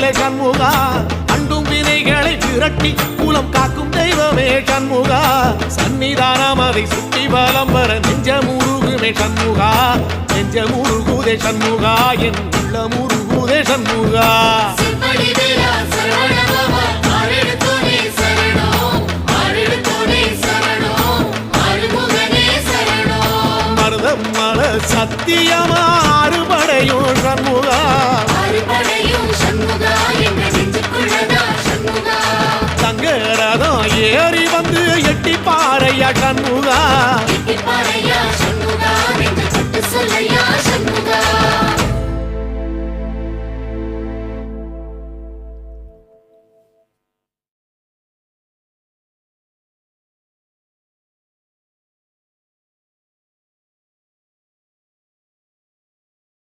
வேலை சண்முகா, அண்டும் வினைகளை விரட்டி குலம் காக்கும் தெய்வமே சண்முகா, சன்னிதானம் அதை சுற்றி வலம் வர நெஞ்சமுருகுமே சண்முகா, நெஞ்சமுருகுதே சண்முகா, என் உள்ளமுருகுதே சண்முகா. மருதம் மல சத்தியமா அறுபடையும் சண்முகா, தங்கரதம் ஏறி வந்து எட்டி பாறையா சண்முகா, சொல்லையா